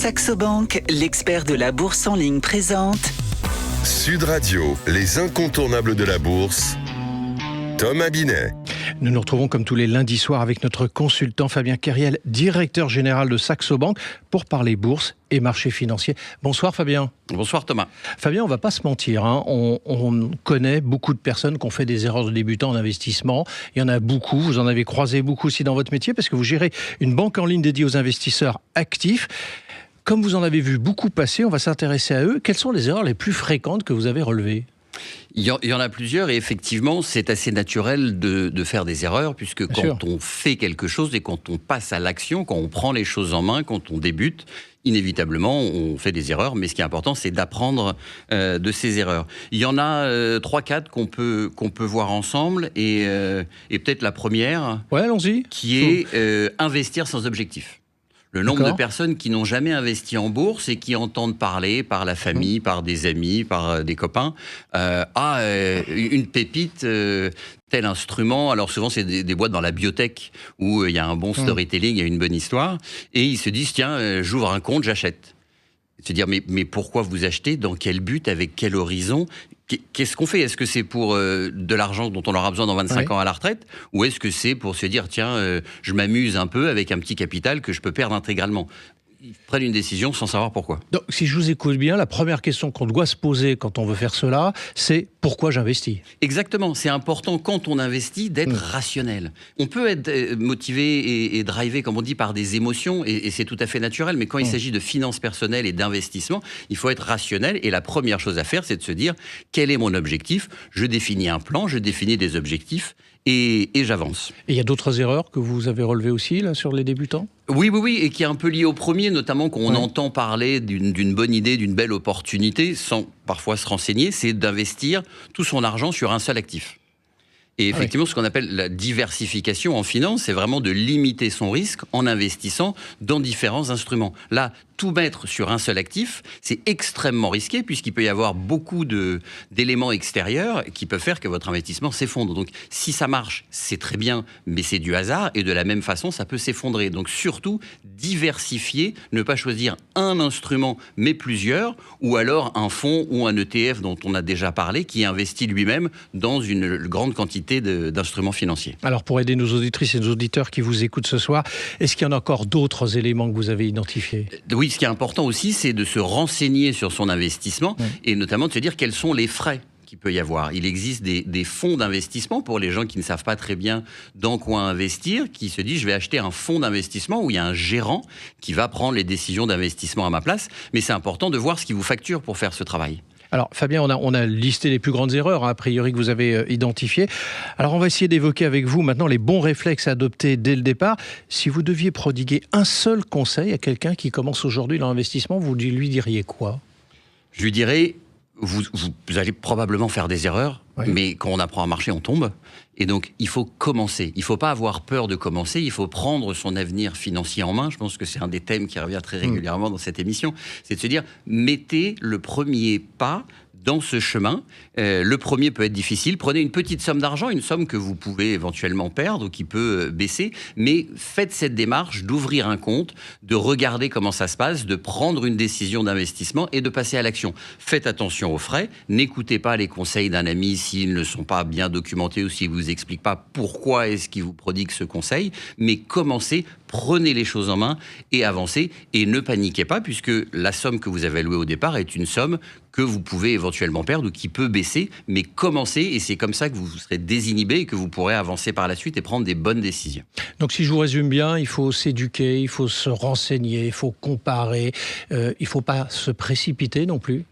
Saxo Bank, l'expert de la bourse en ligne présente Sud Radio, les incontournables de la bourse. Thomas Binet. Nous nous retrouvons comme tous les lundis soirs avec notre consultant Fabien Keriel, directeur général de Saxo Bank, pour parler bourse et marché financier. Bonsoir Fabien. Bonsoir Thomas. Fabien, on va pas se mentir, on connaît beaucoup de personnes qui ont fait des erreurs de débutants en investissement. Il y en a beaucoup, vous en avez croisé beaucoup aussi dans votre métier parce que vous gérez une banque en ligne dédiée aux investisseurs actifs. Comme vous en avez vu beaucoup passer, on va s'intéresser à eux. Quelles sont les erreurs les plus fréquentes que vous avez relevées ? Il y en a plusieurs et effectivement, c'est assez naturel de faire des erreurs puisque quand on fait quelque chose et quand on passe à l'action, quand on prend les choses en main, quand on débute, inévitablement, on fait des erreurs. Mais ce qui est important, c'est d'apprendre de ces erreurs. Il y en a 3-4 qu'on peut voir ensemble et peut-être la première, allons-y. Qui est investir sans objectif. Le nombre de personnes qui n'ont jamais investi en bourse et qui entendent parler par la famille, par des amis, par des copains, une pépite, tel instrument. Alors souvent, c'est des boîtes dans la biotech où il y a un bon storytelling, il y a une bonne histoire. Et ils se disent, tiens, j'ouvre un compte, j'achète. Se dire, mais pourquoi vous achetez ? Dans quel but ? Avec quel horizon ? Qu'est-ce qu'on fait ? Est-ce que c'est pour de l'argent dont on aura besoin dans 25 ans à la retraite ? Ou est-ce que c'est pour se dire, tiens, je m'amuse un peu avec un petit capital que je peux perdre intégralement ? Ils prennent une décision sans savoir pourquoi. Donc, si je vous écoute bien, la première question qu'on doit se poser quand on veut faire cela, c'est pourquoi j'investis ? Exactement. C'est important quand on investit d'être rationnel. On peut être motivé et drivé, comme on dit, par des émotions et c'est tout à fait naturel. Mais quand il s'agit de finances personnelles et d'investissement, il faut être rationnel. Et la première chose à faire, c'est de se dire quel est mon objectif ? Je définis un plan, je définis des objectifs et j'avance. Et il y a d'autres erreurs que vous avez relevées aussi là, sur les débutants ? Oui, et qui est un peu lié au premier, notamment quand on entend parler d'une bonne idée, d'une belle opportunité, sans parfois se renseigner, c'est d'investir tout son argent sur un seul actif. Et effectivement, ce qu'on appelle la diversification en finance, c'est vraiment de limiter son risque en investissant dans différents instruments. Là, tout mettre sur un seul actif, c'est extrêmement risqué puisqu'il peut y avoir beaucoup d'éléments extérieurs qui peuvent faire que votre investissement s'effondre. Donc, si ça marche, c'est très bien, mais c'est du hasard et de la même façon, ça peut s'effondrer. Donc, surtout, diversifier, ne pas choisir un instrument, mais plusieurs, ou alors un fonds ou un ETF dont on a déjà parlé, qui investit lui-même dans une grande quantité d'instruments financiers. Alors, pour aider nos auditrices et nos auditeurs qui vous écoutent ce soir, est-ce qu'il y en a encore d'autres éléments que vous avez identifiés ? Oui, ce qui est important aussi, c'est de se renseigner sur son investissement et notamment de se dire quels sont les frais qu'il peut y avoir. Il existe des fonds d'investissement pour les gens qui ne savent pas très bien dans quoi investir, qui se disent je vais acheter un fonds d'investissement où il y a un gérant qui va prendre les décisions d'investissement à ma place. Mais c'est important de voir ce qu'il vous facture pour faire ce travail. Alors Fabien, on a listé les plus grandes erreurs, a priori, que vous avez identifiées. Alors on va essayer d'évoquer avec vous maintenant les bons réflexes à adopter dès le départ. Si vous deviez prodiguer un seul conseil à quelqu'un qui commence aujourd'hui dans l'investissement, vous lui diriez quoi ? Je lui dirais, vous allez probablement faire des erreurs, mais quand on apprend à marcher, on tombe. Et donc, il faut commencer. Il ne faut pas avoir peur de commencer. Il faut prendre son avenir financier en main. Je pense que c'est un des thèmes qui revient très régulièrement dans cette émission. C'est de se dire, mettez le premier pas dans ce chemin. Le premier peut être difficile. Prenez une petite somme d'argent, une somme que vous pouvez éventuellement perdre ou qui peut baisser, mais faites cette démarche d'ouvrir un compte, de regarder comment ça se passe, de prendre une décision d'investissement et de passer à l'action. Faites attention aux frais. N'écoutez pas les conseils d'un ami s'ils ne sont pas bien documentés ou s'ils ne vous expliquent pas pourquoi est-ce qu'il vous prodigue ce conseil, mais commencez, prenez les choses en main et avancez et ne paniquez pas puisque la somme que vous avez allouée au départ est une somme que vous pouvez éventuellement perdre ou qui peut baisser, mais commencez et c'est comme ça que vous serez désinhibé et que vous pourrez avancer par la suite et prendre des bonnes décisions. Donc si je vous résume bien, il faut s'éduquer, il faut se renseigner, il faut comparer, il ne faut pas se précipiter non plus.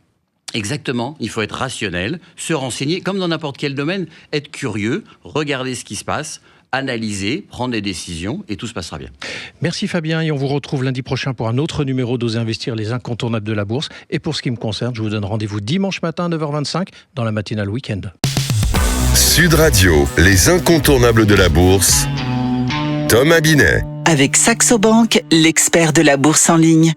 Exactement, il faut être rationnel, se renseigner, comme dans n'importe quel domaine, être curieux, regarder ce qui se passe, analyser, prendre des décisions et tout se passera bien. Merci Fabien et on vous retrouve lundi prochain pour un autre numéro d'Oser Investir, les incontournables de la bourse. Et pour ce qui me concerne, je vous donne rendez-vous dimanche matin à 9h25 dans la matinale week-end. Sud Radio, les incontournables de la bourse. Thomas Binet. avec Saxo Bank, l'expert de la bourse en ligne.